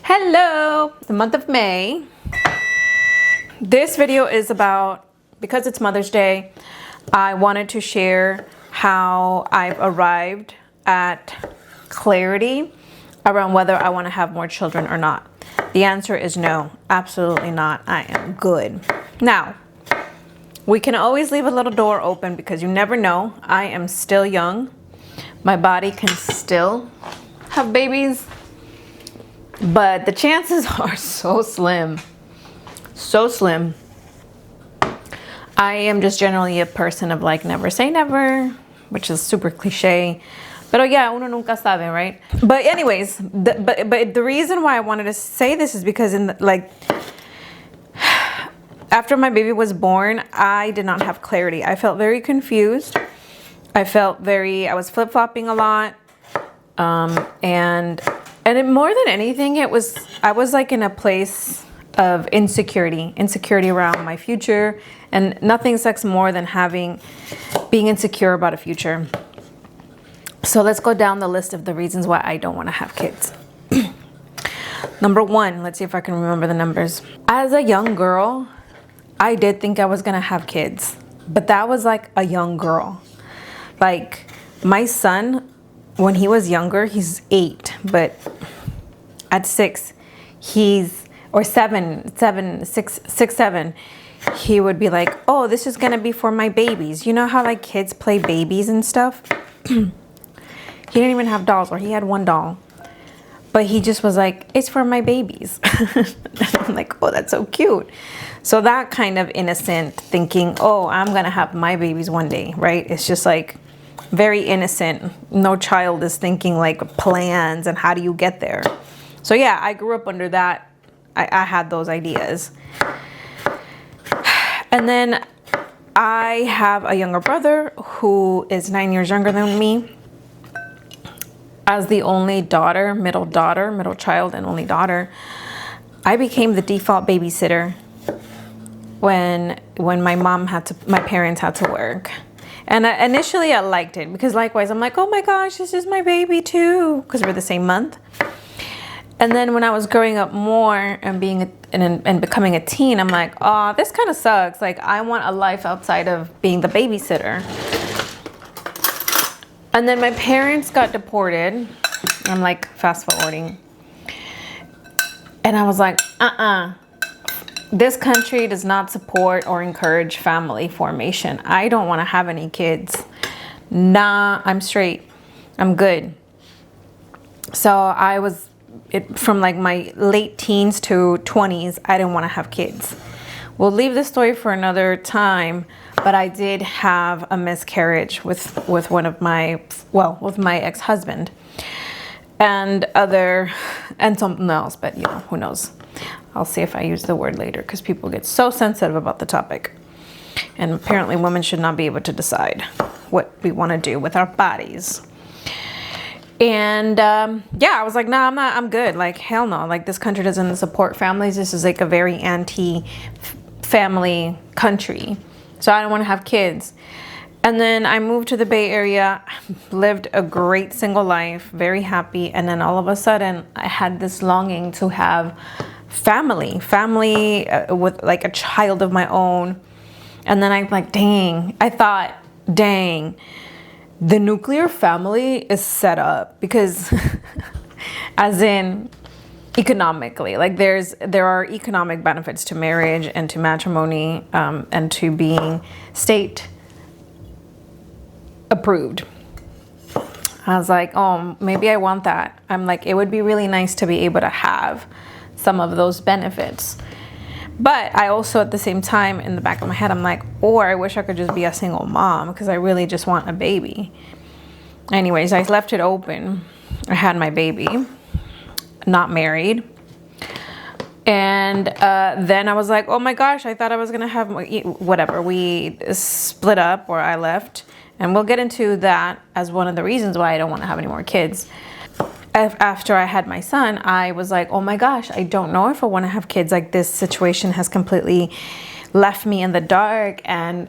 Hello, the month of May. This video is about, because it's Mother's Day, I wanted to share how I've arrived at clarity around whether I want to have more children or not. The answer is no, absolutely not. I am good. Now, we can always leave a little door open because you never know. I am still young. My body can still have babies, but the chances are so slim. So slim. I am just generally a person of like never say never, which is super cliche. But oh yeah, uno nunca sabe, right? But anyways, but the reason why I wanted to say this is because after my baby was born, I did not have clarity. I felt very confused. I was flip-flopping a lot. And more than anything, I was like in a place of insecurity around my future, and nothing sucks more than being insecure about a future. So let's go down the list of the reasons why I don't want to have kids. Number one, let's see if I can remember the numbers. As a young girl, I did think I was gonna have kids, but that was like a young girl. Like my son, when he was younger, he's 8, but at 6, or 7, he would be like, oh, this is gonna be for my babies. You know how like kids play babies and stuff? He didn't even have dolls, or he had one doll. But he just was like, it's for my babies. I'm like, oh, that's so cute. So that kind of innocent thinking, oh, I'm gonna have my babies one day, right? It's just like very innocent. No child is thinking like plans and how do you get there. So yeah, I grew up under that. I had those ideas. And then I have a younger brother who is 9 years younger than me. As the only daughter, middle child and only daughter, I became the default babysitter when my parents had to work. And initially I liked it because likewise I'm like, oh my gosh, this is my baby too, because we're the same month. And then when I was growing up more and becoming a teen, I'm like, oh, this kind of sucks. Like I want a life outside of being the babysitter. And then my parents got deported. I'm like fast forwarding. And I was like, this country does not support or encourage family formation. I don't want to have any kids. Nah, I'm straight. I'm good. So from like my late teens to 20s, I didn't want to have kids. We'll leave this story for another time, but I did have a miscarriage with my ex-husband and something else, but you know, who knows? I'll see if I use the word later because people get so sensitive about the topic. And apparently women should not be able to decide what we want to do with our bodies. And yeah, I was like, nah, I'm good. Like, hell no. Like, this country doesn't support families. This is like a very anti-family country. So I don't want to have kids. And then I moved to the Bay Area, lived a great single life, very happy. And then all of a sudden I had this longing to have family with like a child of my own. And then I'm like, dang, the nuclear family is set up because as in economically, like there are economic benefits to marriage and to matrimony, and to being state approved. I was like, oh, maybe I want that. I'm like, it would be really nice to be able to have some of those benefits. But I also, at the same time, in the back of my head, I'm like, or I wish I could just be a single mom because I really just want a baby. Anyways, I left it open. I had my baby, not married. And then I was like, oh my gosh, I thought I was going to have whatever. We split up, or I left. And we'll get into that as one of the reasons why I don't want to have any more kids. After I had my son, I was like, oh my gosh, I don't know if I want to have kids. Like, this situation has completely left me in the dark and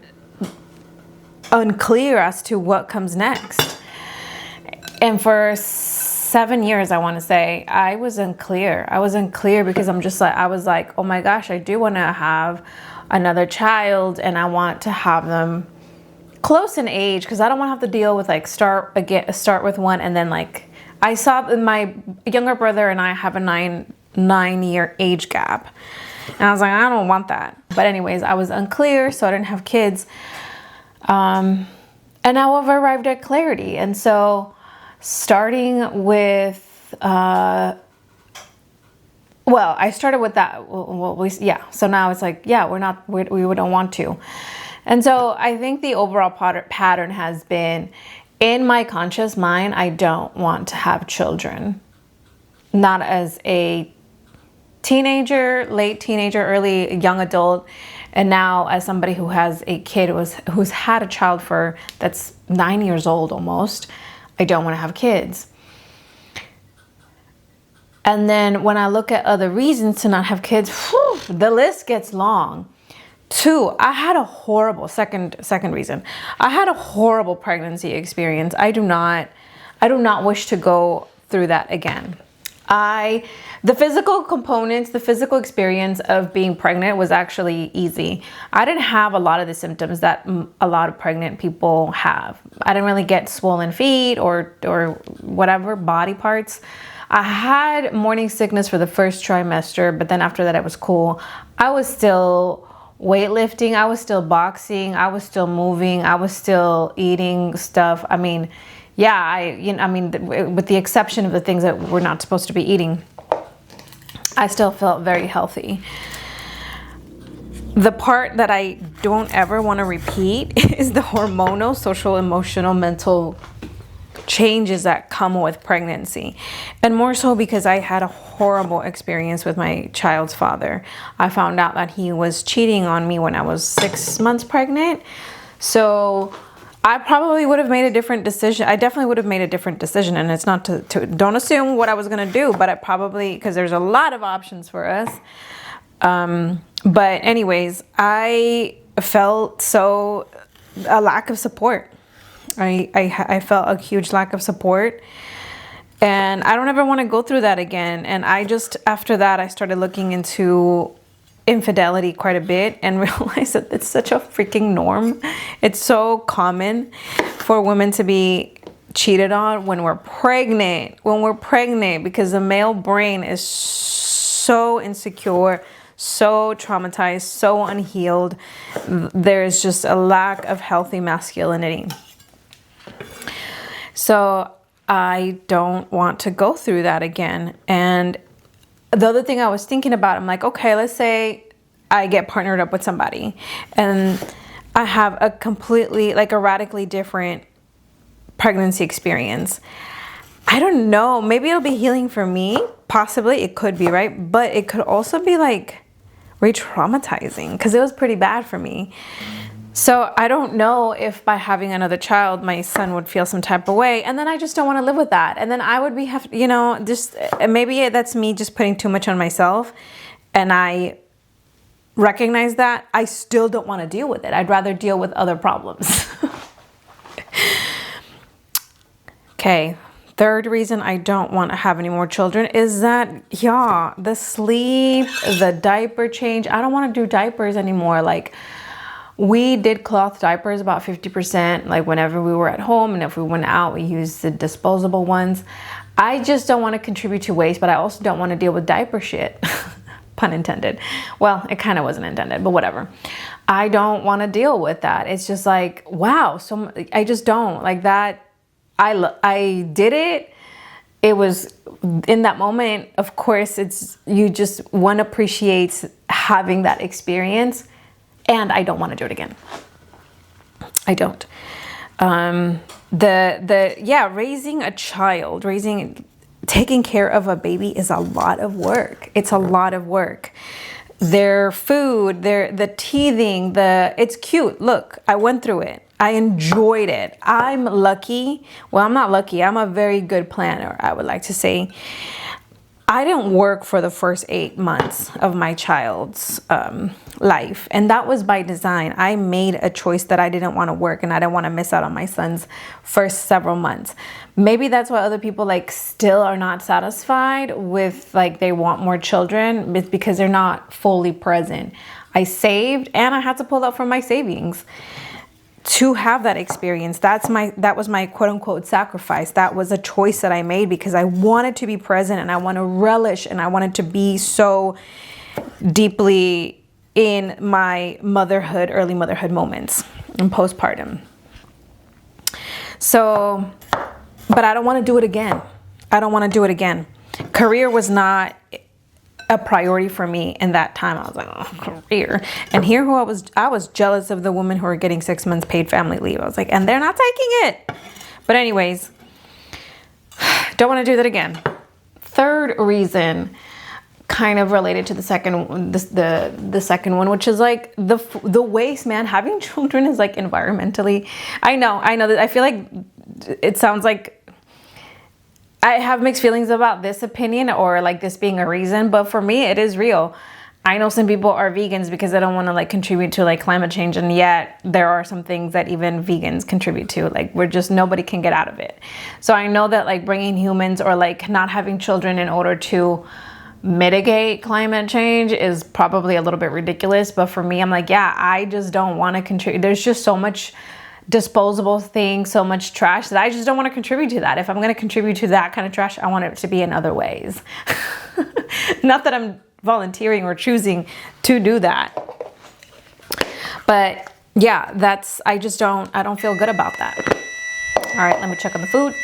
unclear as to what comes next. And for 7 years, I want to say, I was unclear. I was unclear because I was like, oh my gosh, I do want to have another child, and I want to have them close in age, because I don't want to have to deal with like start with one, and then like I saw my younger brother and I have a 9-year age gap, and I was like, I don't want that. But anyways, I was unclear, so I didn't have kids, and now I've arrived at clarity. And so starting with I started with that. So now it's like, we don't want to. And so I think the overall pattern has been, in my conscious mind, I don't want to have children. Not as a teenager, late teenager, early young adult, and now as somebody who has a kid who's had a child that's 9 years old almost. I don't want to have kids. And then when I look at other reasons to not have kids, the list gets long. 2, I had a horrible second reason. I had a horrible pregnancy experience. I do not wish to go through that again. The physical components, the physical experience of being pregnant was actually easy. I didn't have a lot of the symptoms that a lot of pregnant people have. I didn't really get swollen feet or whatever body parts. I had morning sickness for the first trimester, but then after that it was cool. I was still weightlifting, I was still boxing, I was still moving, I was still eating stuff. I mean, with the exception of the things that we're not supposed to be eating, I still felt very healthy. The part that I don't ever want to repeat is the hormonal, social, emotional, mental changes that come with pregnancy. And more so because I had a horrible experience with my child's father. I found out that he was cheating on me when I was 6 months pregnant. So I probably would have made a different decision. I definitely would have made a different decision. And it's not to don't assume what I was going to do, but I probably, because there's a lot of options for us. But anyways, I felt a lack of support. I felt a huge lack of support, and I don't ever want to go through that again. And after that, I started looking into infidelity quite a bit and realized that it's such a freaking norm. It's so common for women to be cheated on when we're pregnant. Because the male brain is so insecure, so traumatized, so unhealed. There's just a lack of healthy masculinity. So I don't want to go through that again. And the other thing I was thinking about, I'm like, okay, let's say I get partnered up with somebody and I have a radically different pregnancy experience. I don't know, maybe it'll be healing for me. Possibly, it could be, right? But it could also be like re-traumatizing, because it was pretty bad for me. So I don't know if by having another child, my son would feel some type of way. And then I just don't want to live with that. And then I would maybe that's me just putting too much on myself. And I recognize that. I still don't want to deal with it. I'd rather deal with other problems. Okay. Third reason I don't want to have any more children is that, the sleep, the diaper change. I don't want to do diapers anymore. Like, we did cloth diapers about 50%, like whenever we were at home, and if we went out, we used the disposable ones. I just don't want to contribute to waste, but I also don't want to deal with diaper shit. Pun intended. Well, it kind of wasn't intended, but whatever. I don't want to deal with that. It's just like, wow. So I just don't like that. I did it. It was in that moment. Of course, one appreciates having that experience. And I don't want to do it again. I don't. Raising a child, taking care of a baby is a lot of work. It's a lot of work. Their food, the teething, it's cute. Look, I went through it. I enjoyed it. I'm lucky. Well, I'm not lucky. I'm a very good planner, I would like to say. I didn't work for the first 8 months of my child's life. And that was by design. I made a choice that I didn't want to work and I didn't want to miss out on my son's first several months. Maybe that's why other people like still are not satisfied with like they want more children. It's because they're not fully present. I saved and I had to pull out from my savings to have that experience. That was my quote unquote sacrifice. That was a choice that I made because I wanted to be present and I want to relish and I wanted to be so deeply in my motherhood, early motherhood moments and postpartum. So, but I don't want to do it again. I don't want to do it again. Career was not a priority for me in that time. I was like, oh, career. And here I was jealous of the women who are getting 6 months paid family leave. I was like, and they're not taking it. But anyways, don't want to do that again. Third reason, kind of related to the second, the second one, which is like the waste, man. Having children is like environmentally. I know that I feel like it sounds like I have mixed feelings about this opinion or like this being a reason, but for me, it is real. I know some people are vegans because they don't want to like contribute to like climate change. And yet there are some things that even vegans contribute to, like nobody can get out of it. So I know that like bringing humans or like not having children in order to mitigate climate change is probably a little bit ridiculous. But for me, I'm like, yeah, I just don't want to contribute. There's just so much disposable things, so much trash that I just don't want to contribute to that. If I'm going to contribute to that kind of trash, I want it to be in other ways. Not that I'm volunteering or choosing to do that. But yeah, I don't feel good about that. All right, let me check on the food.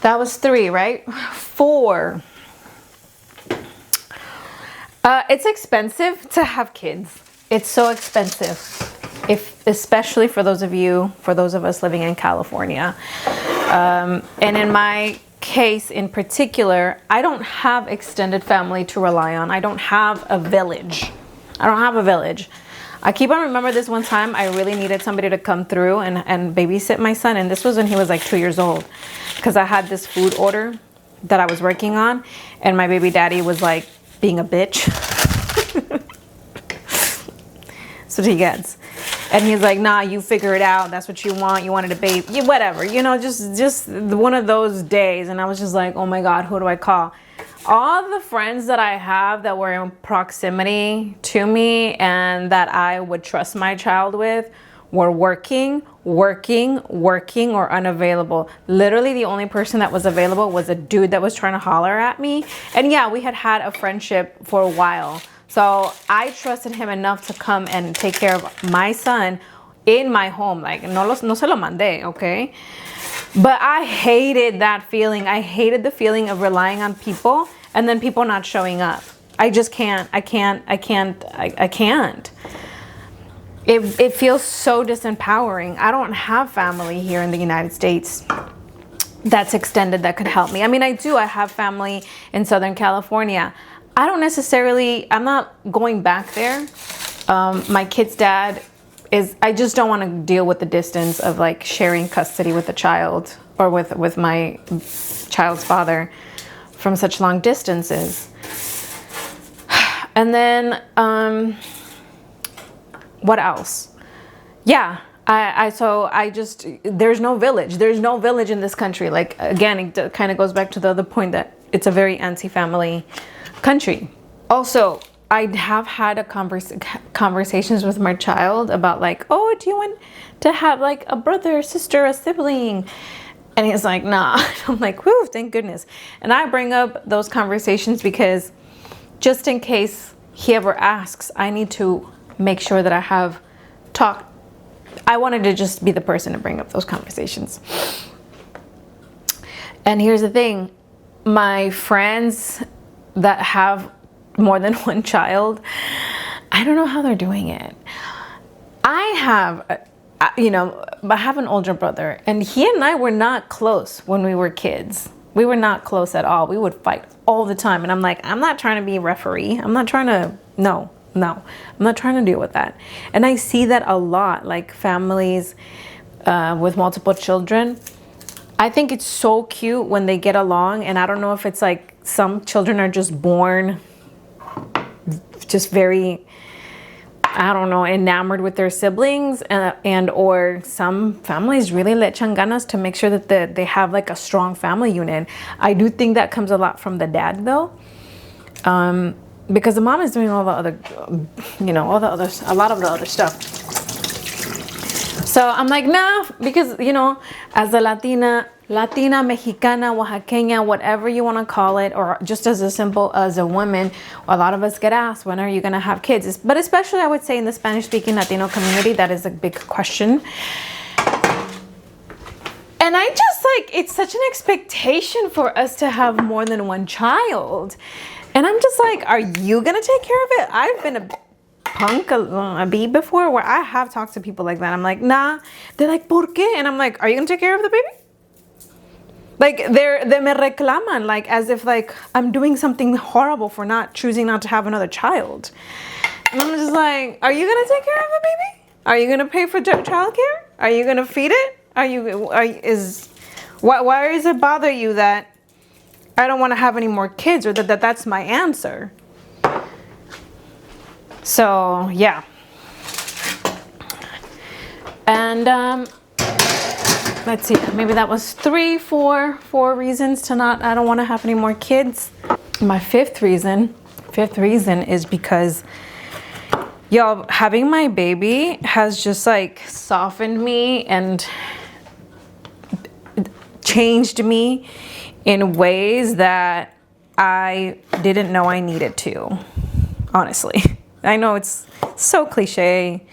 That was 3, right? 4. It's expensive to have kids. It's so expensive. Especially for those of us living in California. And in my case in particular, I don't have extended family to rely on. I don't have a village. I keep on remember this one time I really needed somebody to come through and babysit my son. And this was when he was like 2 years old, because I had this food order that I was working on and my baby daddy was like being a bitch. That's what he gets. And he's like, nah, you figure it out. That's what you want. You wanted a baby, whatever, just one of those days. And I was just like, oh my God, who do I call? All the friends that I have that were in proximity to me and that I would trust my child with were working or unavailable. Literally the only person that was available was a dude that was trying to holler at me. And yeah, we had a friendship for a while. So I trusted him enough to come and take care of my son in my home. Like, no se lo mandé, okay? But I hated that feeling. I hated the feeling of relying on people and then people not showing up. I just can't. I can't. It feels so disempowering. I don't have family here in the United States that's extended that could help me. I mean, I do. I have family in Southern California. I'm not going back there. My kid's dad I just don't want to deal with the distance of like sharing custody with a child or with my child's father from such long distances. And then, what else? Yeah. There's no village. There's no village in this country. Like, again, it kind of goes back to the other point that it's a very anti-family country. Also, I have had conversations with my child about like, oh, do you want to have like a brother, sister, a sibling? And he's like, nah. I'm like, whew, thank goodness. And I bring up those conversations because just in case he ever asks, I need to make sure that I have talked. I wanted to just be the person to bring up those conversations. And here's the thing. My friends that have more than one child, I don't know how they're doing it. I have an older brother, and he and I were not close when we were kids. We were not close at all. We would fight all the time. And I'm like, I'm not trying to be a referee. I'm not trying to, no, I'm not trying to deal with that. And I see that a lot, like families with multiple children. I think it's so cute when they get along. And I don't know if it's like some children are just born just very, I don't know, enamored with their siblings, and or some families really le echan ganas to make sure that they have like a strong family unit. I do think that comes a lot from the dad though, because the mom is doing all the other, a lot of the other stuff. So I'm like, nah, because, as a Latina, Mexicana, Oaxaqueña, whatever you want to call it, or just as simple as a woman, a lot of us get asked, when are you going to have kids? But especially, I would say, in the Spanish-speaking Latino community, that is a big question. And I just it's such an expectation for us to have more than one child. And I'm just like, are you going to take care of it? I've been a bee before, where I have talked to people like that. I'm like, nah. They're like, ¿por qué? And I'm like, are you going to take care of the baby? Like, they me reclaman, like, as if, like, I'm doing something horrible for choosing not to have another child. And I'm just like, are you going to take care of the baby? Are you going to pay for childcare? Are you going to feed it? Why does it bother you that I don't want to have any more kids, or that's my answer? So, yeah. And, let's see, maybe that was four reasons to I don't want to have any more kids. My fifth reason is because, y'all, having my baby has just softened me and changed me in ways that I didn't know I needed to, honestly. I know it's so cliche.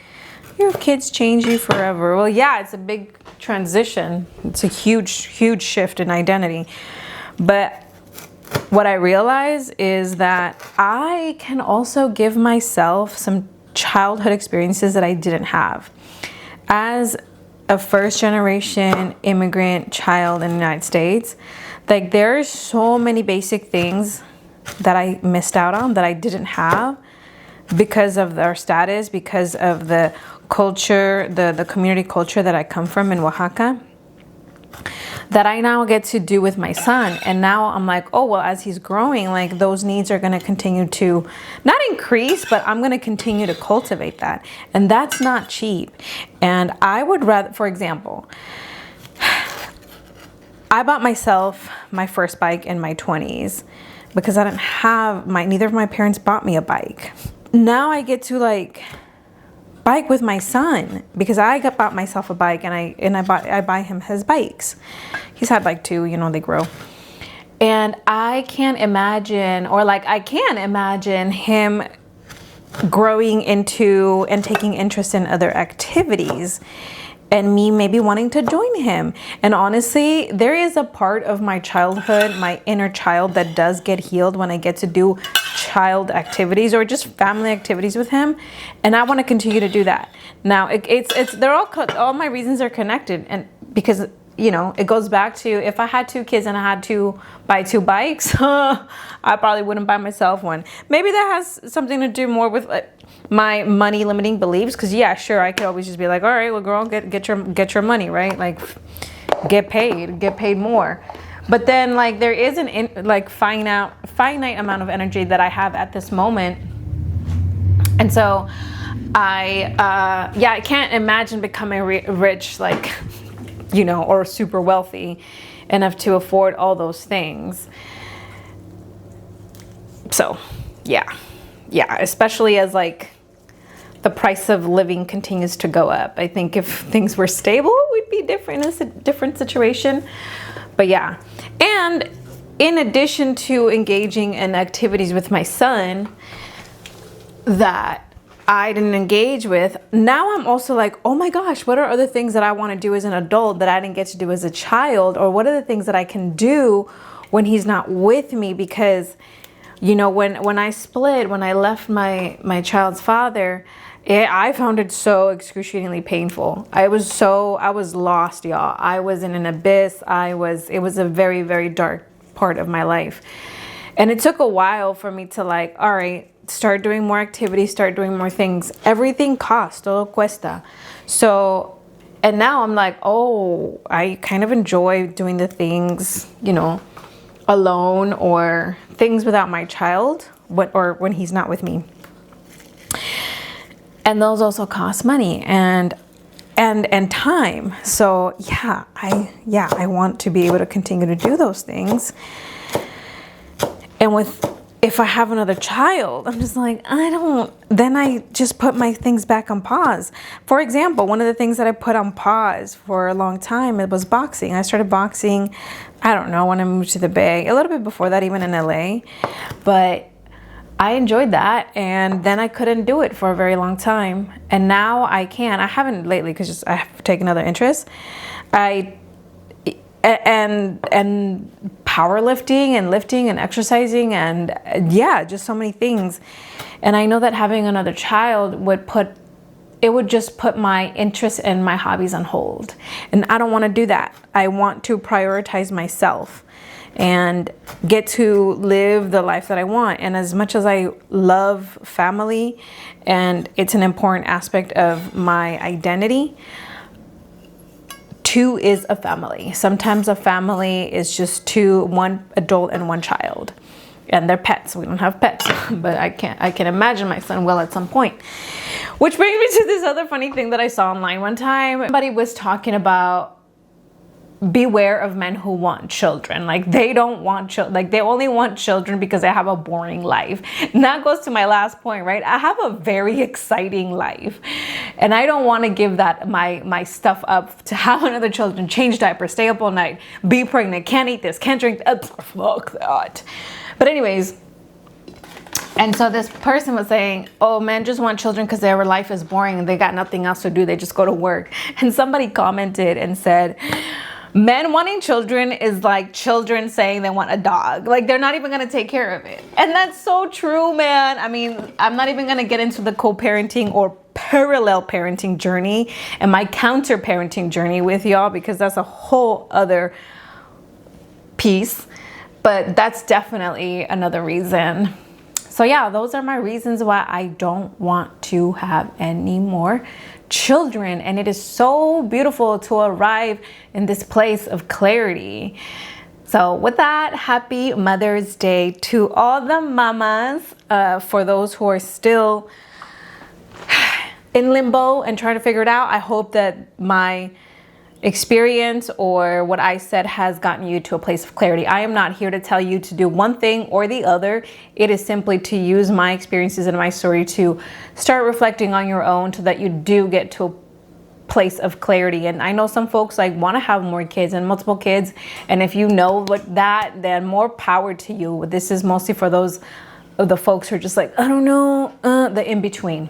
Your kids change you forever. Well, yeah, it's a big transition. It's a huge, huge shift in identity. But what I realize is that I can also give myself some childhood experiences that I didn't have. As a first generation immigrant child in the United States, there are so many basic things that I missed out on, that I didn't have, because of our status, because of the culture, the community culture that I come from in Oaxaca, that I now get to do with my son. And now I'm like, oh, well, as he's growing, those needs are going to continue to not increase, but I'm going to continue to cultivate that. And that's not cheap. And I would rather, for example, I bought myself my first bike in my 20s because I didn't have neither of my parents bought me a bike. Now I get to bike with my son, because I bought myself a bike, and I buy him his bikes. He's had 2, they grow. And I can't imagine, I can imagine him growing into and taking interest in other activities, and me maybe wanting to join him. And honestly, there is a part of my childhood, my inner child, that does get healed when I get to do child activities or just family activities with him, and I want to continue to do that. Now, they're all my reasons are connected, and because it goes back to, if I had 2 kids and I had to buy 2 bikes, I probably wouldn't buy myself one. Maybe that has something to do more with my money limiting beliefs, because yeah, sure, I could always just be like, all right, well, girl, get your money, right? Get paid more. But then there is an finite amount of energy that I have at this moment. And so I can't imagine becoming rich, or super wealthy enough to afford all those things. So yeah, especially as the price of living continues to go up. I think if things were stable, we'd be different in a different situation. But yeah, and in addition to engaging in activities with my son that I didn't engage with, now I'm also oh my gosh, what are other things that I want to do as an adult that I didn't get to do as a child? Or what are the things that I can do when he's not with me? Because, when I split, when I left my child's father, I found it so excruciatingly painful. I was lost, y'all. I was in an abyss. It was a very, very dark part of my life. And it took a while for me to all right, start doing more activities, start doing more things. Everything costs, todo cuesta. So, and now I'm oh, I kind of enjoy doing the things, alone or things without my child, or when he's not with me. And those also cost money and time. So I want to be able to continue to do those things. And if I have another child, I'm just like, then I just put my things back on pause. For example, one of the things that I put on pause for a long time, it was boxing. I started boxing, I don't know, when I moved to the Bay, a little bit before that, even in LA, but I enjoyed that, and then I couldn't do it for a very long time, and now I can. I haven't lately because I have taken other interests. And powerlifting and lifting and exercising and just so many things. And I know that having another child would just put my interests and my hobbies on hold, and I don't want to do that. I want to prioritize myself and get to live the life that I want. And as much as I love family and it's an important aspect of my identity, two is a family. Sometimes a family is just one adult and one child, and they're pets. We don't have pets, but I can imagine my son will at some point. Which brings me to this other funny thing that I saw online one time. Somebody was talking about beware of men who want children. Like, they don't want children. Like, they only want children because they have a boring life. And that goes to my last point, right? I have a very exciting life, and I don't want to give that my stuff up to have another children, change diapers, stay up all night, be pregnant, can't eat this, can't drink that. Fuck that. But anyways, and so this person was saying, oh, men just want children because their life is boring and they got nothing else to do. They just go to work. And somebody commented and said, men wanting children is like children saying they want a dog. Like, they're not even going to take care of it. And that's so true, man. I mean, I'm not even going to get into the co-parenting or parallel parenting journey and my counter-parenting journey with y'all, because that's a whole other piece. But that's definitely another reason. So yeah, those are my reasons why I don't want to have any more children. And it is so beautiful to arrive in this place of clarity. So with that, happy Mother's Day to all the mamas. For those who are still in limbo and trying to figure it out, I hope that my experience or what I said has gotten you to a place of clarity. I am not here to tell you to do one thing or the other. It is simply to use my experiences and my story to start reflecting on your own so that you do get to a place of clarity. And I know some folks like want to have more kids and multiple kids, and if you know what that, then more power to you. This is mostly for those of the folks who are just like, I don't know, the in-between.